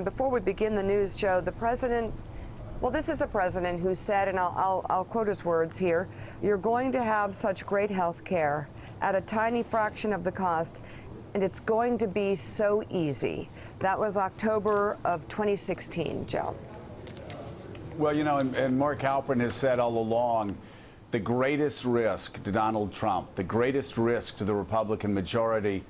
before we begin the news, Joe, the president, well, this is a president who said, and I'll quote his words here, "You're going to have such great health care at a tiny fraction of the cost, and it's going to be so easy." That was October of 2016, Joe. Well, you know, and Mark Halperin has said all along, the greatest risk to Donald Trump, the greatest risk to the Republican majority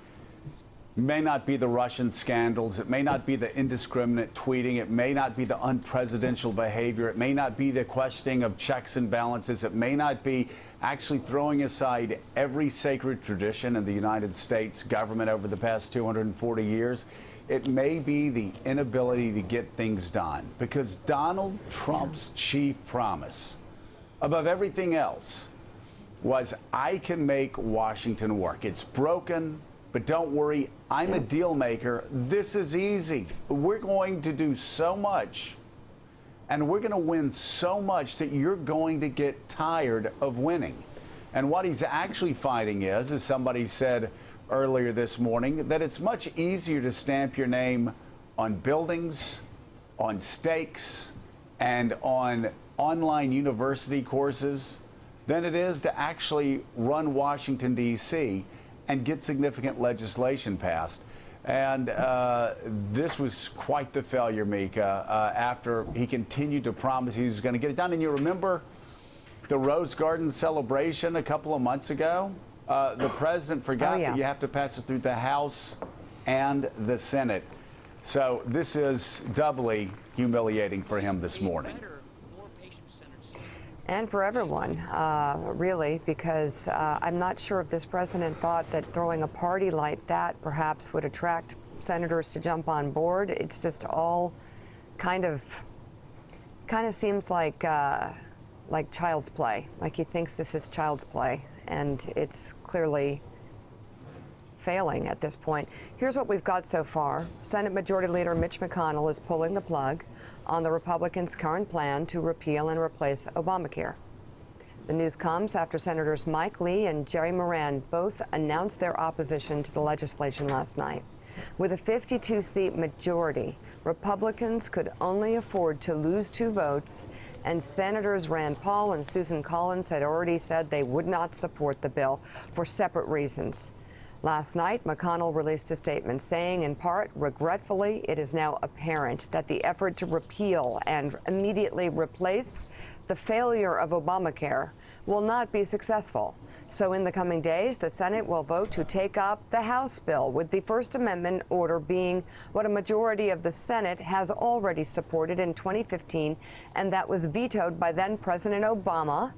may not be the Russian scandals. It may not be the indiscriminate tweeting. It may not be the unpresidential behavior. It may not be the questioning of checks and balances. It may not be actually throwing aside every sacred tradition in the United States government over the past 240 years. It may be the inability to get things done, because Donald Trump's chief promise, above everything else, was, "I can make Washington work. It's broken, but don't worry, I'm a deal maker. This is easy. We're going to do so much, and we're going to win so much that you're going to get tired of winning." And what he's actually finding is, as somebody said earlier this morning, that it's much easier to stamp your name on buildings, on stakes, and on online university courses than it is to actually run Washington, D.C. and get significant legislation passed. And this was quite the failure, Mika, after he continued to promise he was going to get it done. And you remember the Rose Garden celebration a couple of months ago? The president forgot that you have to pass it through the House and the Senate. So this is doubly humiliating for him this morning. And for everyone, really, because I'm not sure if this president thought that throwing a party like that perhaps would attract senators to jump on board. It's just all kind of seems like child's play. Like he thinks this is child's play, and it's clearly failing at this point. Here's what we've got so far. Senate Majority Leader Mitch McConnell is pulling the plug on the Republicans' current plan to repeal and replace Obamacare. The news comes after Senators Mike Lee and Jerry Moran both announced their opposition to the legislation last night. With a 52-seat majority, Republicans could only afford to lose 2 votes, and Senators Rand Paul and Susan Collins had already said they would not support the bill for separate reasons. Last night, McConnell released a statement saying, in part, regretfully, it is now apparent that the effort to repeal and immediately replace the failure of Obamacare will not be successful. So in the coming days, the Senate will vote to take up the House bill, with the First Amendment order being what a majority of the Senate has already supported in 2015, and that was vetoed by then President Obama.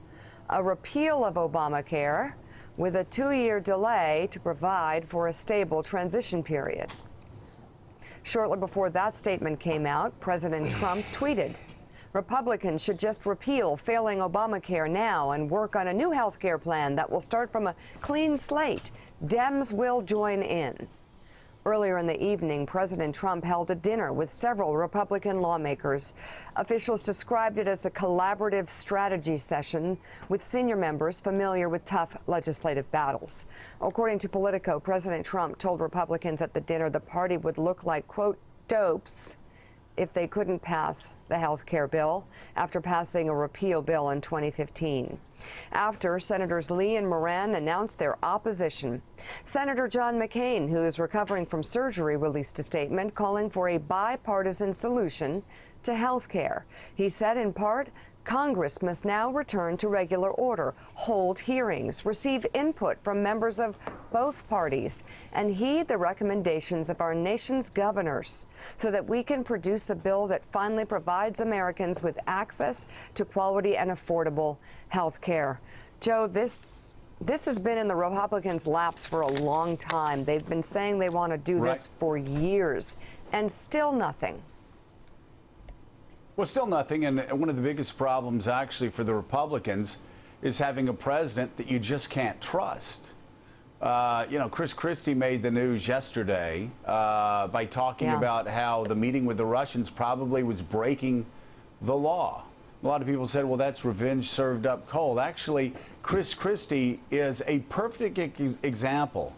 A repeal of Obamacare with a 2-year delay to provide for a stable transition period. Shortly before that statement came out, President Trump tweeted, "Republicans should just repeal failing Obamacare now and work on a new health care plan that will start from a clean slate. Dems will join in." Earlier in the evening, President Trump held a dinner with several Republican lawmakers. Officials described it as a collaborative strategy session with senior members familiar with tough legislative battles. According to Politico, President Trump told Republicans at the dinner the party would look like, quote, dopes if they couldn't pass the health care bill after passing a repeal bill in 2015. After Senators Lee and Moran announced their opposition, Senator John McCain, who is recovering from surgery, released a statement calling for a bipartisan solution to health care. He said, in part, Congress must now return to regular order, hold hearings, receive input from members of both parties, and heed the recommendations of our nation's governors so that we can produce a bill that finally provides Americans with access to quality and affordable health care. Joe, this has been in the Republicans' laps for a long time. They've been saying they want to do this for years, and still nothing. Well, still nothing, and one of the biggest problems actually for the Republicans is having a president that you just can't trust. You know, Chris Christie made the news yesterday by talking about how the meeting with the Russians probably was breaking the law. A lot of people said, well, that's revenge served up cold. Actually, Chris Christie is a perfect example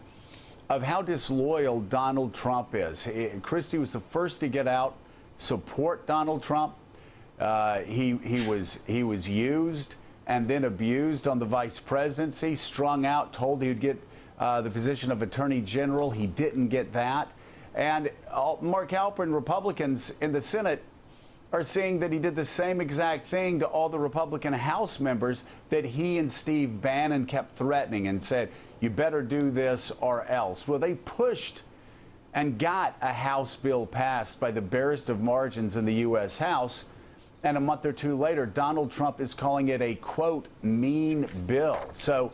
of how disloyal Donald Trump is. Christie was the first to get out support Donald Trump. He was used and then abused on the vice presidency, strung out, told he would get the position of Attorney General. He didn't get that. And Mark Halperin, Republicans in the Senate are seeing that he did the same exact thing to all the Republican House members that he and Steve Bannon kept threatening and said, you better do this or else. Well, they pushed and got a House bill passed by the barest of margins in the U.S. House. And a month or two later, Donald Trump is calling it a, quote, mean bill. So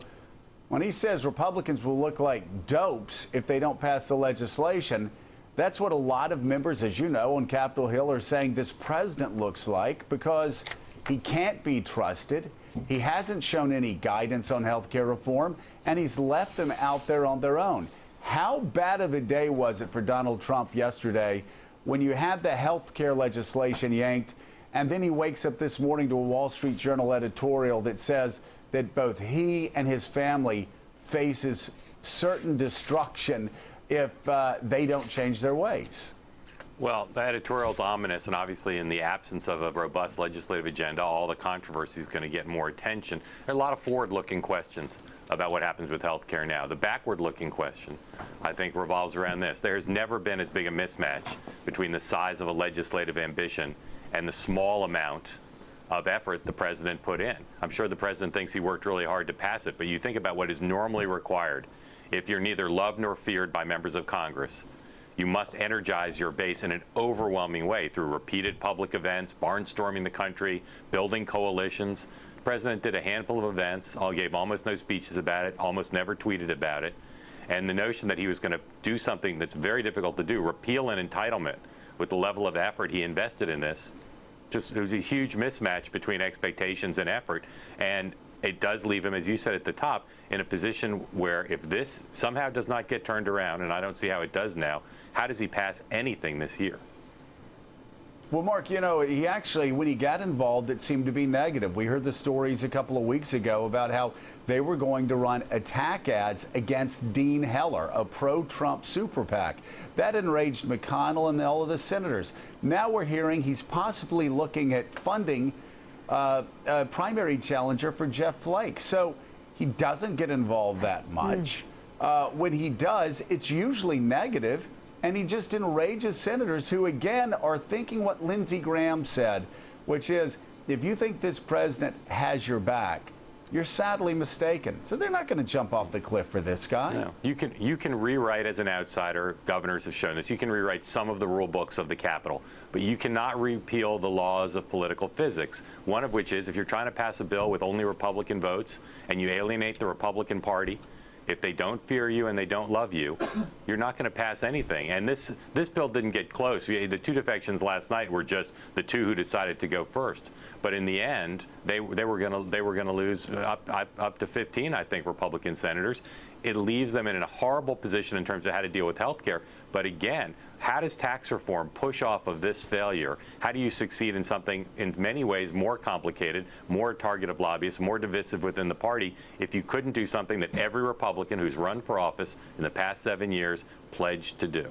when he says Republicans will look like dopes if they don't pass the legislation, that's what a lot of members, as you know, on Capitol Hill are saying this president looks like, because he can't be trusted. He hasn't shown any guidance on health care reform, and he's left them out there on their own. How bad of a day was it for Donald Trump yesterday when you had the health care legislation yanked, and then he wakes up this morning to a Wall Street Journal editorial that says that both he and his family faces certain destruction if they don't change their ways? Well, the editorial's ominous, and obviously in the absence of a robust legislative agenda, all the controversy is going to get more attention. There are a lot of forward-looking questions about what happens with health care now. The backward-looking question, I think, revolves around this. There's never been as big a mismatch between the size of a legislative ambition and the small amount of effort the president put in. I'm sure the president thinks he worked really hard to pass it, but you think about what is normally required. If you're neither loved nor feared by members of Congress, you must energize your base in an overwhelming way through repeated public events, barnstorming the country, building coalitions. The president did a handful of events, gave almost no speeches about it, almost never tweeted about it. And the notion that he was going to do something that's very difficult to do, repeal an entitlement with the level of effort he invested in this, just it was a huge mismatch between expectations and effort. And it does leave him, as you said at the top, in a position where if this somehow does not get turned around, and I don't see how it does now, how does he pass anything this year? Well, Mark, you know, he actually, when he got involved, it seemed to be negative. We heard the stories a couple of weeks ago about how they were going to run attack ads against Dean Heller, a pro-Trump super PAC. That enraged McConnell and all of the senators. Now we're hearing he's possibly looking at funding a primary challenger for Jeff Flake. So he doesn't get involved that much. When he does, it's usually negative. And he just enrages senators who, again, are thinking what Lindsey Graham said, which is, if you think this president has your back, you're sadly mistaken. So they're not going to jump off the cliff for this guy. No. You can rewrite, as an outsider, governors have shown this, you can rewrite some of the rule books of the Capitol, but you cannot repeal the laws of political physics, one of which is if you're trying to pass a bill with only Republican votes and you alienate the Republican Party, if they don't fear you and they don't love you, you're not going to pass anything. And this bill didn't get close. The two defections last night were just the two who decided to go first. But in the end, they were going to lose up to 15, I think, Republican senators. It leaves them in a horrible position in terms of how to deal with health care. But again, how does tax reform push off of this failure? How do you succeed in something in many ways more complicated, more target of lobbyists, more divisive within the party, if you couldn't do something that every Republican who's run for office in the past 7 years pledged to do?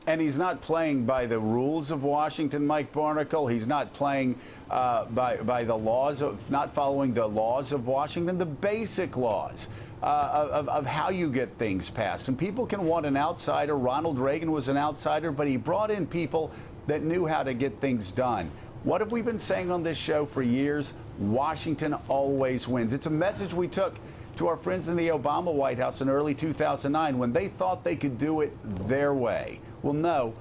And he's not playing by the rules of Washington, Mike Barnicle. He's not playing by the laws of, not following the laws of Washington, the basic laws of how you get things passed. And people can want an outsider. Ronald Reagan was an outsider, but he brought in people that knew how to get things done. What have we been saying on this show for years? Washington always wins. It's a message we took to our friends in the Obama White House in early 2009 when they thought they could do it their way. Well, no,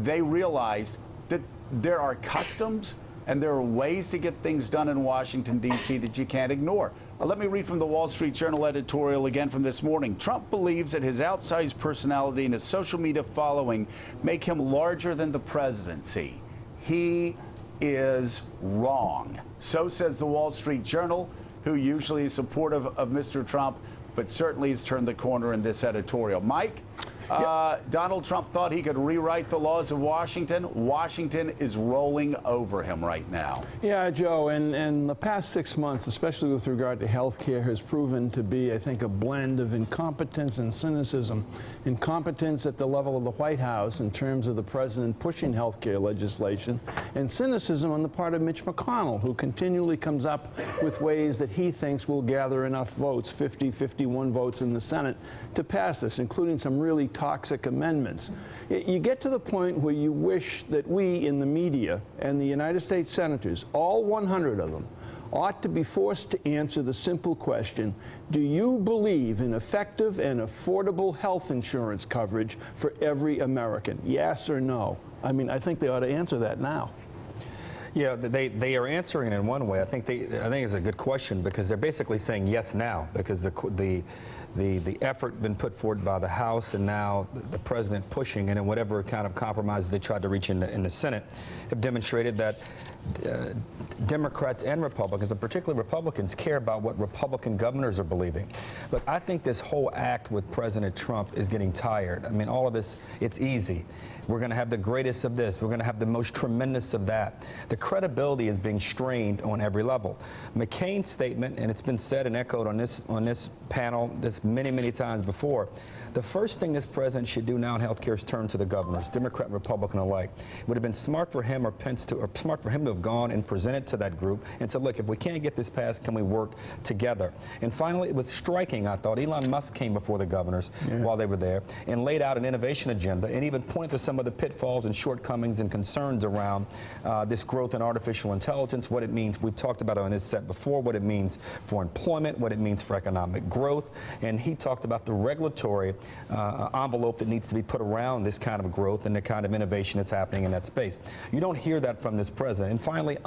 they realized that there are customs and there are ways to get things done in Washington, D.C. that you can't ignore. Let me read from the Wall Street Journal editorial again from this morning. Trump believes that his outsized personality and his social media following make him larger than the presidency. He is wrong. So says the Wall Street Journal, who usually is supportive of Mr. Trump, but certainly has turned the corner in this editorial. Mike? Donald Trump thought he could rewrite the laws of Washington. Washington is rolling over him right now. Yeah, Joe, and the past 6 months, especially with regard to health care, has proven to be, I think, a blend of incompetence and cynicism. Incompetence at the level of the White House in terms of the president pushing health care legislation, and cynicism on the part of Mitch McConnell, who continually comes up with ways that he thinks will gather enough votes, 50, 51 votes in the Senate, to pass this, including some really toxic amendments. You get to the point where you wish that we in the media and the United States senators, all 100 of them, ought to be forced to answer the simple question, do you believe in effective and affordable health insurance coverage for every American? Yes or no? I mean, I think they ought to answer that now. Yeah, they are answering in one way. I think it's a good question because they're basically saying yes now because the effort been put forward by the House and now the president pushing, and in whatever kind of compromises they tried to reach in the Senate, have demonstrated that Democrats and Republicans, but particularly Republicans, care about what Republican governors are believing. Look, I think this whole act with President Trump is getting tired. I mean, all of this, it's easy. We're going to have the greatest of this. We're going to have the most tremendous of that. The credibility is being strained on every level. McCain's statement, and it's been said and echoed on this panel this many times before, the first thing this president should do now in health care is turn to the governors, Democrat and Republican alike. It would have been smart for him or smart for him to have gone and presented to that group and said, look, if we can't get this passed, can we work together? And finally, it was striking, I thought. Elon Musk came before the governors while they were there and laid out an innovation agenda and even pointed to some of the pitfalls and shortcomings and concerns around this growth in artificial intelligence, what it means. We've talked about it on this set before, what it means for employment, what it means for economic growth. And he talked about the regulatory envelope that needs to be put around this kind of growth and the kind of innovation that's happening in that space. You don't hear that from this president. And finally,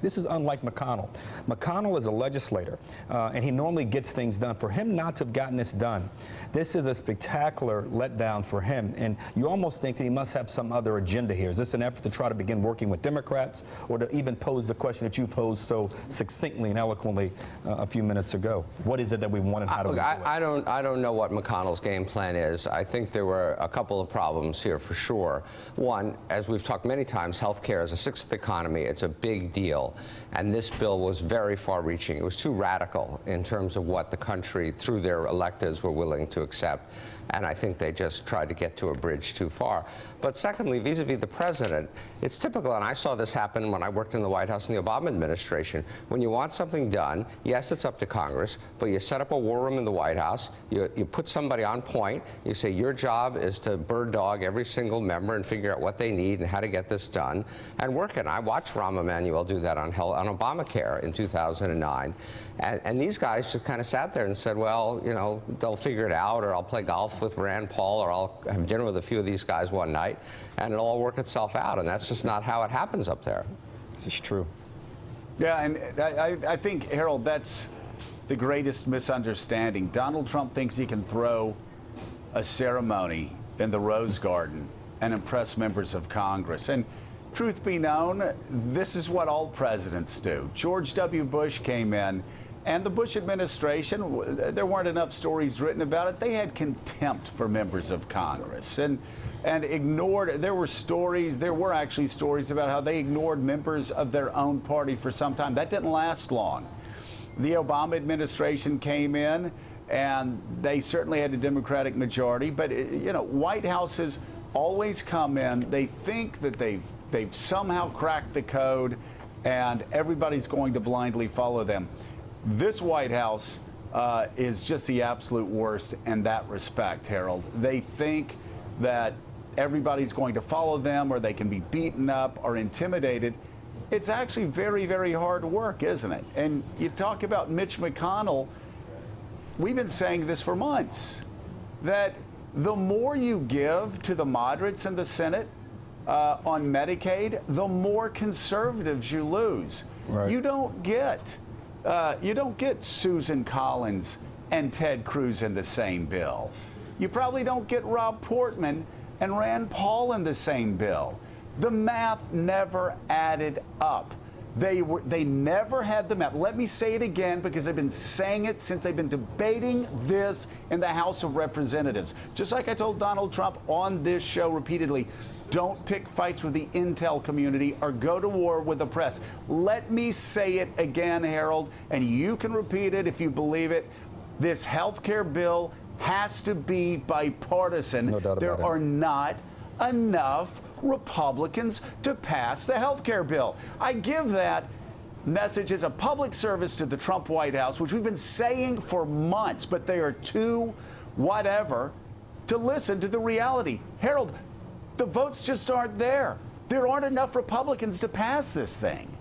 this is unlike McConnell. McConnell is a legislator, and he normally gets things done. For him not to have gotten this done, this is a spectacular letdown for him. And you almost think that he must have some other agenda here. Is this an effort to try to begin working with Democrats or to even pose the question that you posed so succinctly and eloquently a few minutes ago? What is it that we want and how do we do it? I don't know what McConnell's game plan is. I think there were a couple of problems here for sure. One, as we've talked many times, healthcare is a sixth economy. It's a big deal. And this bill was very far-reaching. It was too radical in terms of what the country, through their electeds, were willing to accept. And I think they just tried to get to a bridge too far. But secondly, vis-a-vis the president, it's typical, and I saw this happen when I worked in the White House in the Obama administration. When you want something done, yes, it's up to Congress, but you set up a war room in the White House, you put somebody on point, you say your job is to bird dog every single member and figure out what they need and how to get this done, and work it. I watched Rahm Emanuel do that on Obamacare in 2009. And these guys just kind of sat there and said, well, you know, they'll figure it out, or I'll play golf with Rand Paul, or I'll have dinner with a few of these guys one night, and it'll all work itself out. And that's just not how it happens up there. This is true. Yeah, and I think, Harold, that's the greatest misunderstanding. Donald Trump thinks he can throw a ceremony in the Rose Garden and impress members of Congress. And truth be known, this is what all presidents do. George W. Bush came in, and the Bush administration, there weren't enough stories written about it. They had contempt for members of Congress and ignored. There were actually stories about how they ignored members of their own party for some time. That didn't last long. The Obama administration came in, and they certainly had a Democratic majority. But you know, White Houses always come in. They think that they've somehow cracked the code, and everybody's going to blindly follow them. This White House is just the absolute worst in that respect, Harold. They think that everybody's going to follow them, or they can be beaten up or intimidated. It's actually very, very hard work, isn't it? And you talk about Mitch McConnell. We've been saying this for months, that the more you give to the moderates in the Senate on Medicaid, the more conservatives you lose. Right. You don't get Susan Collins and Ted Cruz in the same bill. You probably don't get Rob Portman and Rand Paul in the same bill. The math never added up. They never had the map. Let me say it again, because I've been saying it since they've been debating this in the House of Representatives. Just like I told Donald Trump on this show repeatedly, don't pick fights with the intel community or go to war with the press. Let me say it again, Harold, and you can repeat it if you believe it. This health care bill has to be bipartisan. No doubt about it. There are not enough Republicans to pass the health care bill. I give that message as a public service to the Trump White House, which we've been saying for months, but they are too whatever to listen to the reality. Harold, the votes just aren't there. There aren't enough Republicans to pass this thing.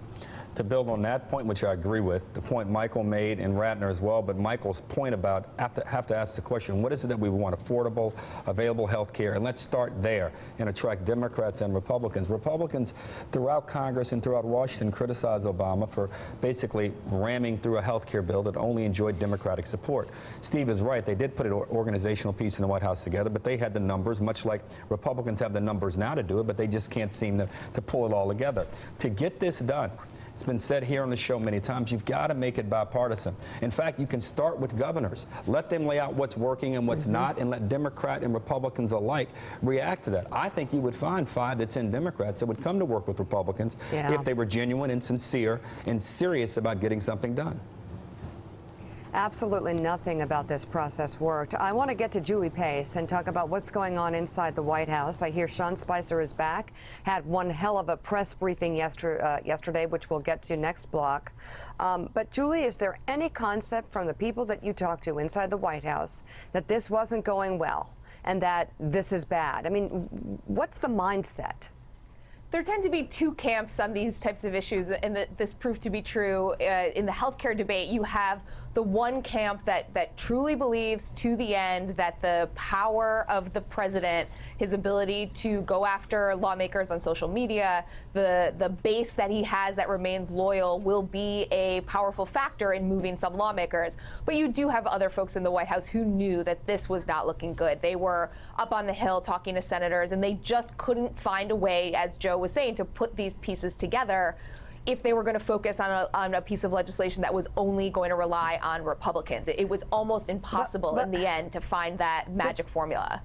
To build on that point, which I agree with, the point Michael made and Ratner as well, but Michael's point about have to ask the question, what is it that we want? Affordable, available health care, and let's start there and attract Democrats and Republicans. Republicans throughout Congress and throughout Washington criticize Obama for basically ramming through a health care bill that only enjoyed Democratic support. Steve is right. They did put an organizational piece in the White House together, but they had the numbers, much like Republicans have the numbers now to do it, but they just can't seem to pull it all together. To get this done, it's been said here on the show many times, you've got to make it bipartisan. In fact, you can start with governors. Let them lay out what's working and what's not, and let Democrat and Republicans alike react to that. I think you would find 5 to 10 Democrats that would come to work with Republicans if they were genuine and sincere and serious about getting something done. Absolutely nothing about this process worked. I want to get to Julie Pace and talk about what's going on inside the White House. I hear Sean Spicer is back, had one hell of a press briefing yesterday, which we'll get to next block. But Julie, is there any concept from the people that you talk to inside the White House that this wasn't going well and that this is bad? I mean, what's the mindset? There tend to be 2 camps on these types of issues, and this proved to be true in the healthcare debate. You have the one camp that truly believes to the end that the power of the president, his ability to go after lawmakers on social media, the base that he has that remains loyal will be a powerful factor in moving some lawmakers. But you do have other folks in the White House who knew that this was not looking good. They were up on the Hill talking to senators, and they just couldn't find a way, as Joe was saying, to put these pieces together if they were going to focus on a piece of legislation that was only going to rely on Republicans. It was almost impossible in the end to find that magic formula.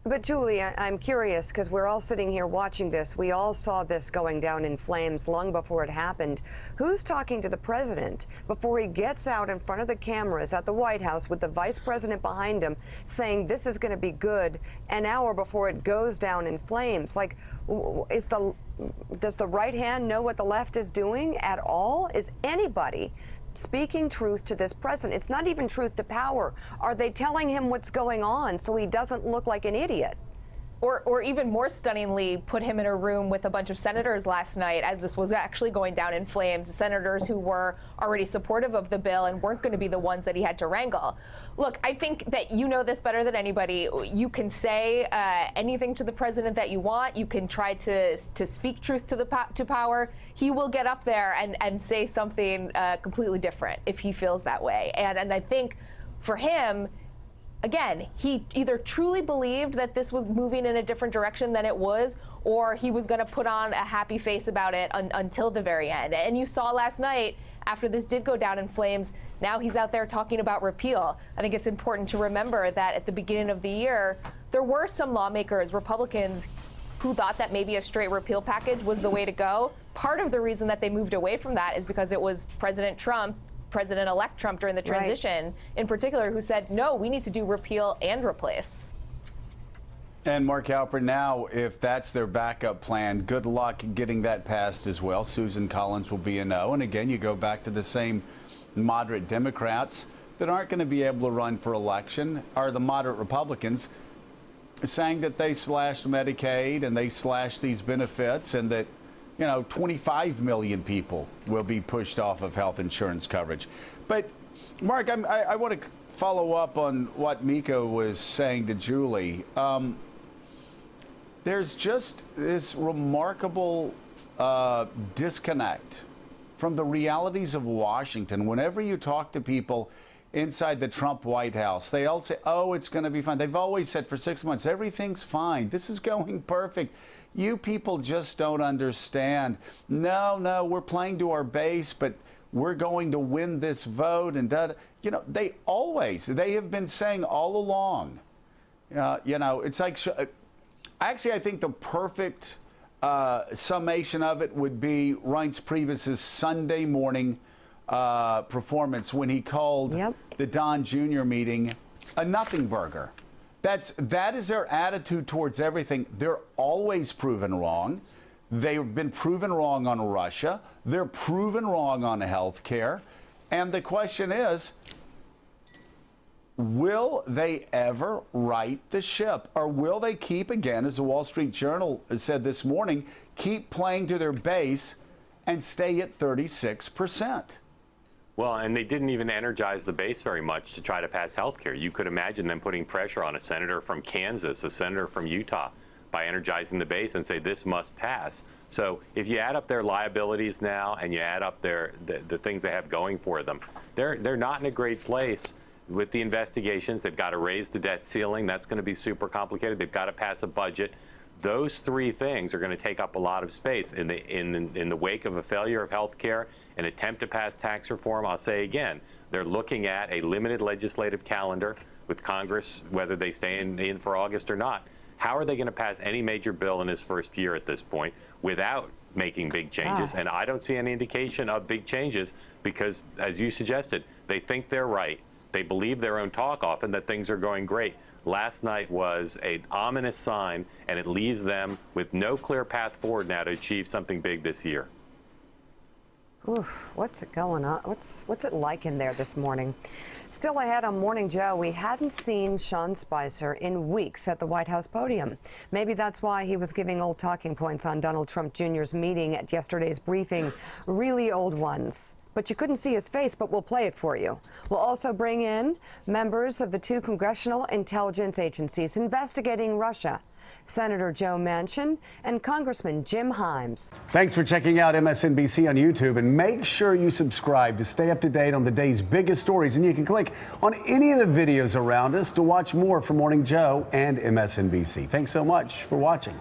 But Julie, I'm curious, because we're all sitting here watching this. We all saw this going down in flames long before it happened. Who's talking to the president before he gets out in front of the cameras at the White House with the vice president behind him saying this is going to be good an hour before it goes down in flames? Like, does the right hand know what the left is doing at all? Is anybody speaking truth to this president? It's not even truth to power. Are they telling him what's going on so he doesn't look like an idiot? Or even more stunningly, put him in a room with a bunch of senators last night as this was actually going down in flames, senators who were already supportive of the bill and weren't going to be the ones that he had to wrangle. Look, I think that you know this better than anybody. You can say anything to the president that you want. You can try to speak truth to power. He will get up there and say something completely different if he feels that way. And I think for him, again, he either truly believed that this was moving in a different direction than it was, or he was going to put on a happy face about it until the very end. And you saw last night, after this did go down in flames, now he's out there talking about repeal. I think it's important to remember that at the beginning of the year, there were some lawmakers, Republicans, who thought that maybe a straight repeal package was the way to go. Part of the reason that they moved away from that is because it was President-elect Trump during the transition, in particular, who said, no, we need to do repeal and replace. And Mark Halperin, now, if that's their backup plan, good luck getting that passed as well. Susan Collins will be a no. And again, you go back to the same moderate Democrats that aren't going to be able to run for election, are the moderate Republicans, saying that they slashed Medicaid and they slashed these benefits, and that 25 million people will be pushed off of health insurance coverage. But, Mark, I want to follow up on what Mika was saying to Julie. There's just this remarkable disconnect from the realities of Washington. Whenever you talk to people inside the Trump White House, they all say, oh, it's going to be fine. They've always said for 6 months, everything's fine. This is going perfect. You people just don't understand. No, we're playing to our base, but we're going to win this vote. And, you know, they have been saying all along, you know, it's like, actually, I think the perfect summation of it would be Reince Priebus's Sunday morning performance when he called the Don Jr. meeting a nothing burger. That is their attitude towards everything. They're always proven wrong. They've been proven wrong on Russia. They're proven wrong on health care. And the question is, will they ever right the ship? Or will they keep, again, as the Wall Street Journal said this morning, keep playing to their base and stay at 36%? Well, and they didn't even energize the base very much to try to pass health care. You could imagine them putting pressure on a senator from Kansas, a senator from Utah, by energizing the base and say this must pass. So if you add up their liabilities now and you add up the things they have going for them, they're not in a great place with the investigations. They've got to raise the debt ceiling. That's going to be super complicated. They've got to pass a budget. Those three things are going to take up a lot of space in the wake of a failure of health care, an attempt to pass tax reform. I'll say again, they're looking at a limited legislative calendar with Congress, whether they stay in for August or not. How are they going to pass any major bill in his first year at this point without making big changes? And I don't see any indication of big changes because, as you suggested, they think they're right. They believe their own talk often that things are going great. Last night was an ominous sign, and it leaves them with no clear path forward now to achieve something big this year. Oof, what's it going on? What's it like in there this morning? Still ahead on Morning Joe, we hadn't seen Sean Spicer in weeks at the White House podium. Maybe that's why he was giving old talking points on Donald Trump Jr.'s meeting at yesterday's briefing, really old ones. But you couldn't see his face, but we'll play it for you. We'll also bring in members of the two congressional intelligence agencies investigating Russia, Senator Joe Manchin and Congressman Jim Himes. Thanks for checking out MSNBC on YouTube, and make sure you subscribe to stay up to date on the day's biggest stories. And you can click on any of the videos around us to watch more from Morning Joe and MSNBC. Thanks so much for watching.